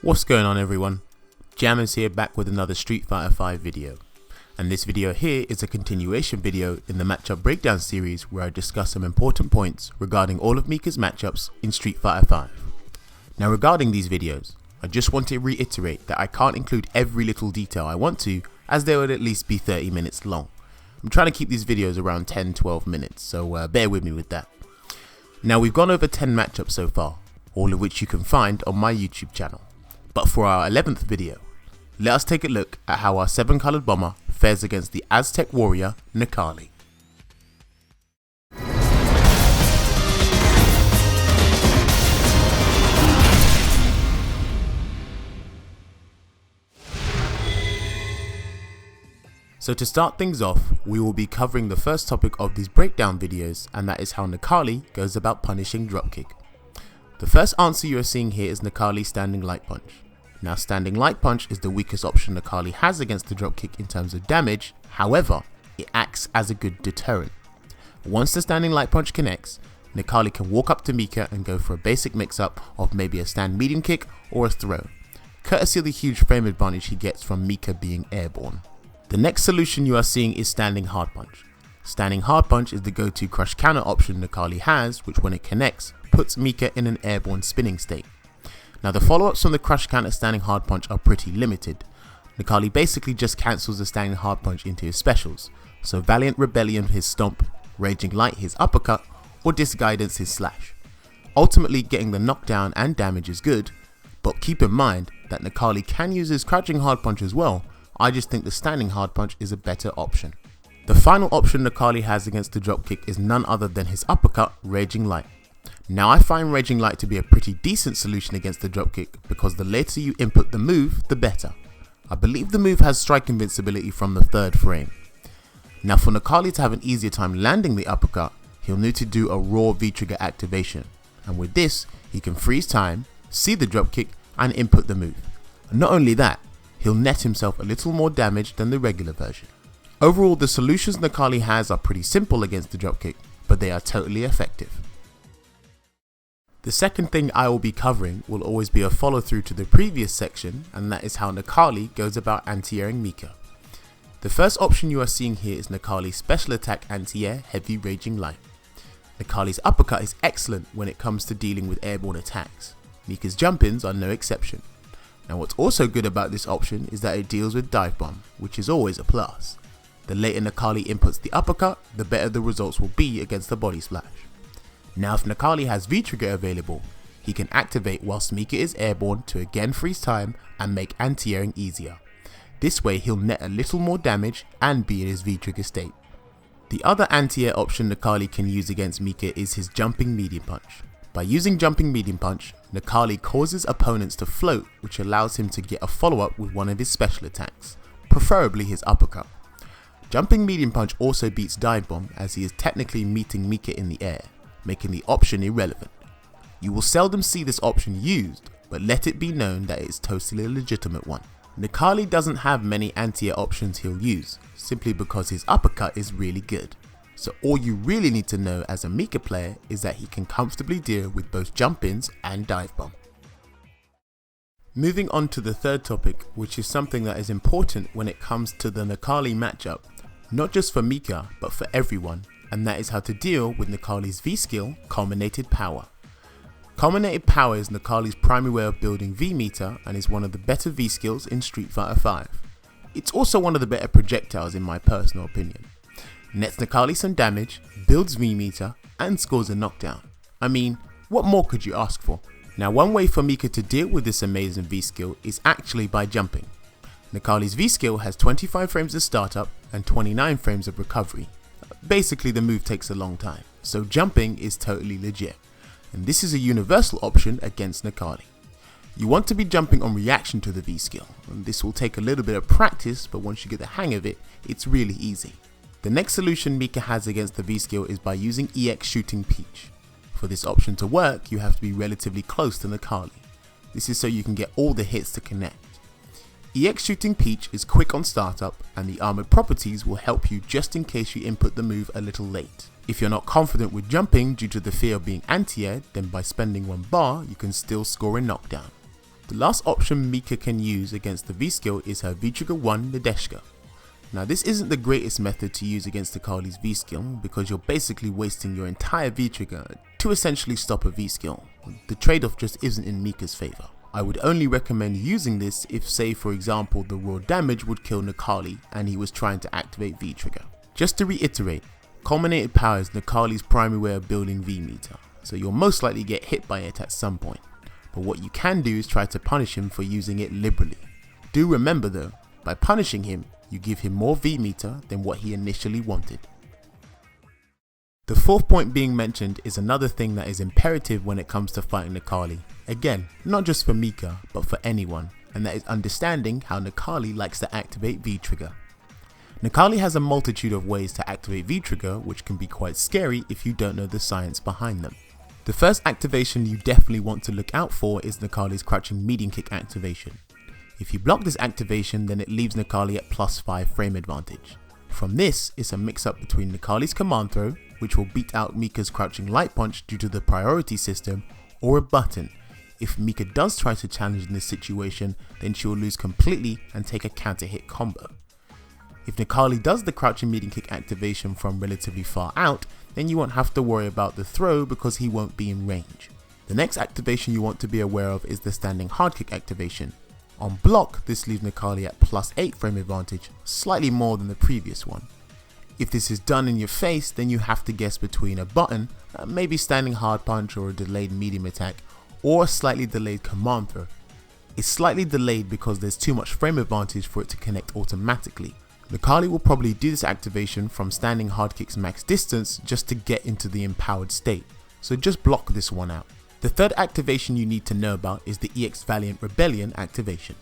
What's going on everyone? Jammers here, back with another Street Fighter V video. And this video here is a continuation video in the matchup breakdown series where I discuss some important points regarding all of Mika's matchups in Street Fighter V. Now regarding these videos, I just want to reiterate that I can't include every little detail I want to, as they would at least be 30 minutes long. I'm trying to keep these videos around 10-12 minutes, so bear with me with that. Now we've gone over 10 matchups so far, all of which you can find on my YouTube channel. But for our 11th video, let us take a look at how our 7-colored bomber fares against the Aztec warrior Necalli. So to start things off, we will be covering the first topic of these breakdown videos, and that is how Necalli goes about punishing dropkick. The first answer you are seeing here is Necalli's standing light punch. Now standing light punch is the weakest option Necalli has against the dropkick in terms of damage, however, it acts as a good deterrent. Once the standing light punch connects, Necalli can walk up to Mika and go for a basic mix up of maybe a stand medium kick or a throw, courtesy of the huge frame advantage he gets from Mika being airborne. The next solution you are seeing is standing hard punch. Standing hard punch is the go-to crush counter option Necalli has, which when it connects, puts Mika in an airborne spinning state. Now the follow-ups from the crush counter standing hard punch are pretty limited. Necalli basically just cancels the standing hard punch into his specials, so Valiant Rebellion his stomp, Raging Light his uppercut, or Disguidance his slash. Ultimately getting the knockdown and damage is good, but keep in mind that Necalli can use his crouching hard punch as well. I just think the standing hard punch is a better option. The final option Necalli has against the dropkick is none other than his uppercut, Raging Light. Now I find Raging Light to be a pretty decent solution against the dropkick because the later you input the move, the better. I believe the move has strike invincibility from the 3rd frame. Now for Necalli to have an easier time landing the uppercut, he'll need to do a raw VTrigger activation, and with this he can freeze time, see the dropkick and input the move. And not only that, he'll net himself a little more damage than the regular version. Overall, the solutions Necalli has are pretty simple against the dropkick, but they are totally effective. The second thing I will be covering will always be a follow through to the previous section, and that is how Necalli goes about anti-airing Mika. The first option you are seeing here is Necalli's special attack anti-air heavy Raging Light. Necalli's uppercut is excellent when it comes to dealing with airborne attacks. Mika's jump-ins are no exception. Now what's also good about this option is that it deals with dive bomb, which is always a plus. The later Necalli inputs the uppercut, the better the results will be against the body splash. Now if Necalli has VTrigger available, he can activate whilst Mika is airborne to again freeze time and make anti-airing easier. This way he'll net a little more damage and be in his VTrigger state. The other anti-air option Necalli can use against Mika is his jumping medium punch. By using jumping medium punch, Necalli causes opponents to float, which allows him to get a follow-up with one of his special attacks, preferably his uppercut. Jumping medium punch also beats dive bomb as he is technically meeting Mika in the air, making the option irrelevant. You will seldom see this option used, but let it be known that it is totally a legitimate one. Necalli doesn't have many anti-air options he'll use, simply because his uppercut is really good. So all you really need to know as a Mika player is that he can comfortably deal with both jump-ins and dive bomb. Moving on to the third topic, which is something that is important when it comes to the Necalli matchup, not just for Mika but for everyone, and that is how to deal with Necalli's V-Skill, Culminated Power. Culminated Power is Necalli's primary way of building V-meter and is one of the better V-Skills in Street Fighter V. It's also one of the better projectiles in my personal opinion. Nets Necalli some damage, builds V-meter and scores a knockdown. I mean, what more could you ask for? Now one way for Mika to deal with this amazing V-Skill is actually by jumping. Necalli's V-Skill has 25 frames of startup and 29 frames of recovery. Basically the move takes a long time, so jumping is totally legit. And this is a universal option against Necalli. You want to be jumping on reaction to the V-Skill, and this will take a little bit of practice, but once you get the hang of it, it's really easy. The next solution Mika has against the V-Skill is by using EX Shooting Peach. For this option to work, you have to be relatively close to Necalli. This is so you can get all the hits to connect. EX Shooting Peach is quick on startup, and the armored properties will help you just in case you input the move a little late. If you're not confident with jumping due to the fear of being anti-aired, then by spending 1 bar you can still score a knockdown. The last option Mika can use against the V-Skill is her VTrigger 1 Nadeshka. Now this isn't the greatest method to use against Necalli's V-Skill because you're basically wasting your entire V-Trigger to essentially stop a V-Skill. The trade-off just isn't in Mika's favour. I would only recommend using this if, say for example, the raw damage would kill Necalli and he was trying to activate V-Trigger. Just to reiterate, culminated power is Necalli's primary way of building V-meter, so you'll most likely get hit by it at some point. But what you can do is try to punish him for using it liberally. Do remember though, by punishing him, you give him more V-meter than what he initially wanted. The fourth point being mentioned is another thing that is imperative when it comes to fighting Necalli. Again, not just for Mika, but for anyone, and that is understanding how Necalli likes to activate V-Trigger. Necalli has a multitude of ways to activate V-Trigger, which can be quite scary if you don't know the science behind them. The first activation you definitely want to look out for is Necalli's crouching medium kick activation. If you block this activation, then it leaves Necalli at +5 frame advantage. From this, it's a mix up between Necalli's command throw, which will beat out Mika's crouching light punch due to the priority system, or a button. If Mika does try to challenge in this situation, then she will lose completely and take a counter hit combo. If Necalli does the crouching medium kick activation from relatively far out, then you won't have to worry about the throw because he won't be in range. The next activation you want to be aware of is the standing hard kick activation. On block, this leaves Necalli at +8 frame advantage, slightly more than the previous one. If this is done in your face, then you have to guess between a button, maybe standing hard punch or a delayed medium attack, or a slightly delayed command throw. It's slightly delayed because there's too much frame advantage for it to connect automatically. Necalli will probably do this activation from standing hard kick's max distance just to get into the empowered state, so just block this one out. The third activation you need to know about is the EX Valiant Rebellion activation.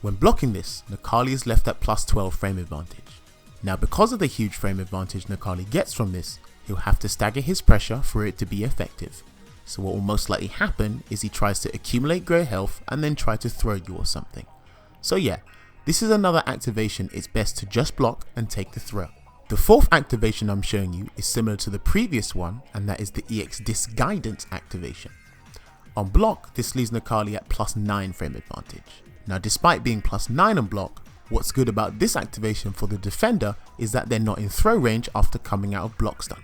When blocking this, Necalli is left at +12 frame advantage. Now because of the huge frame advantage Necalli gets from this, he'll have to stagger his pressure for it to be effective. So what will most likely happen is he tries to accumulate grey health and then try to throw you or something. So yeah, this is another activation it's best to just block and take the throw. The fourth activation I'm showing you is similar to the previous one, and that is the EX Disguidance activation. On block, this leaves Necalli at +9 frame advantage. Now despite being +9 on block, what's good about this activation for the defender is that they're not in throw range after coming out of block stun.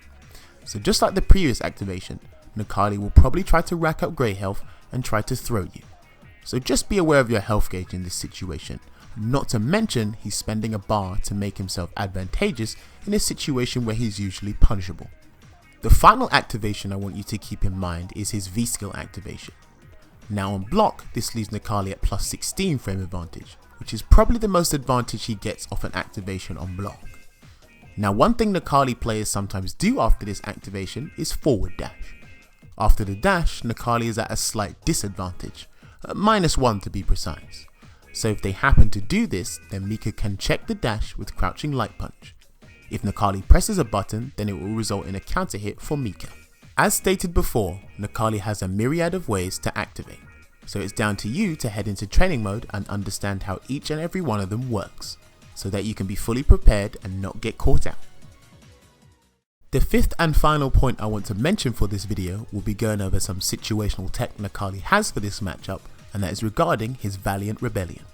So just like the previous activation, Necalli will probably try to rack up grey health and try to throw you. So just be aware of your health gauge in this situation. Not to mention he's spending a bar to make himself advantageous in a situation where he's usually punishable. The final activation I want you to keep in mind is his V-Skill activation. Now on block, this leaves Necalli at +16 frame advantage, which is probably the most advantage he gets off an activation on block. Now one thing Necalli players sometimes do after this activation is forward dash. After the dash, Necalli is at a slight disadvantage, -1 to be precise. So if they happen to do this, then Mika can check the dash with crouching light punch. If Necalli presses a button, then it will result in a counter hit for Mika. As stated before, Necalli has a myriad of ways to activate, so it's down to you to head into training mode and understand how each and every one of them works, so that you can be fully prepared and not get caught out. The fifth and final point I want to mention for this video will be going over some situational tech Necalli has for this matchup, and that is regarding his Valiant Rebellion.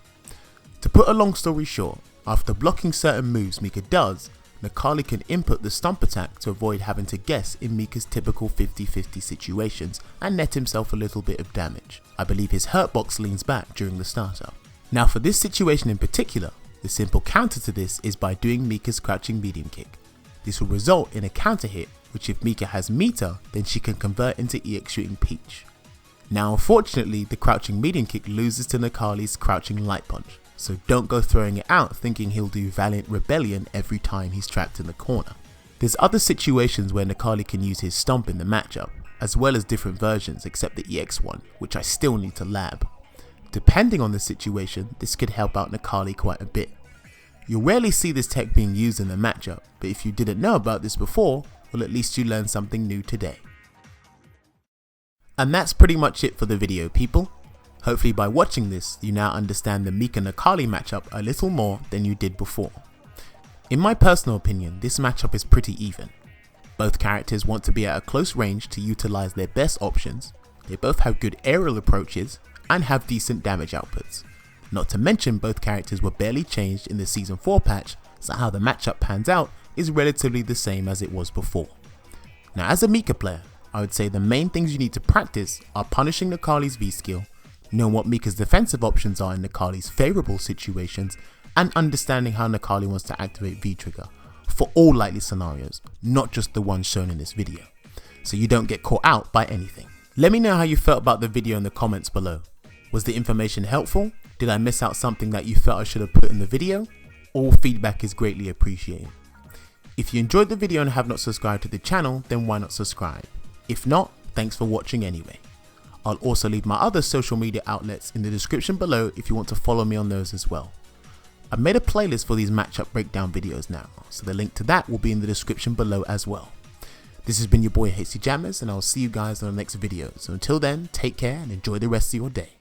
To put a long story short, after blocking certain moves Mika does, Necalli can input the stomp attack to avoid having to guess in Mika's typical 50-50 situations and net himself a little bit of damage. I believe his hurt box leans back during the startup. Now for this situation in particular, the simple counter to this is by doing Mika's crouching medium kick. This will result in a counter hit, which if Mika has meter, then she can convert into EX shooting Peach. Now unfortunately, the crouching medium kick loses to Necalli's crouching light punch, so don't go throwing it out thinking he'll do Valiant Rebellion every time he's trapped in the corner. There's other situations where Necalli can use his stomp in the matchup, as well as different versions except the EX one, which I still need to lab. Depending on the situation, this could help out Necalli quite a bit. You'll rarely see this tech being used in the matchup, but if you didn't know about this before, well at least you learned something new today. And that's pretty much it for the video, people. Hopefully by watching this, you now understand the Mika Necalli matchup a little more than you did before. In my personal opinion, this matchup is pretty even. Both characters want to be at a close range to utilize their best options, they both have good aerial approaches, and have decent damage outputs. Not to mention both characters were barely changed in the Season 4 patch, so how the matchup pans out is relatively the same as it was before. Now as a Mika player, I would say the main things you need to practice are punishing Necalli's V-Skill, knowing what Mika's defensive options are in Necalli's favourable situations, and understanding how Necalli wants to activate VTrigger for all likely scenarios, not just the ones shown in this video, so you don't get caught out by anything. Let me know how you felt about the video in the comments below. Was the information helpful? Did I miss out something that you felt I should have put in the video? All feedback is greatly appreciated. If you enjoyed the video and have not subscribed to the channel, then why not subscribe? If not, thanks for watching anyway. I'll also leave my other social media outlets in the description below if you want to follow me on those as well. I've made a playlist for these matchup breakdown videos now, so the link to that will be in the description below as well. This has been your boy SFV, and I'll see you guys on the next video. So until then, take care and enjoy the rest of your day.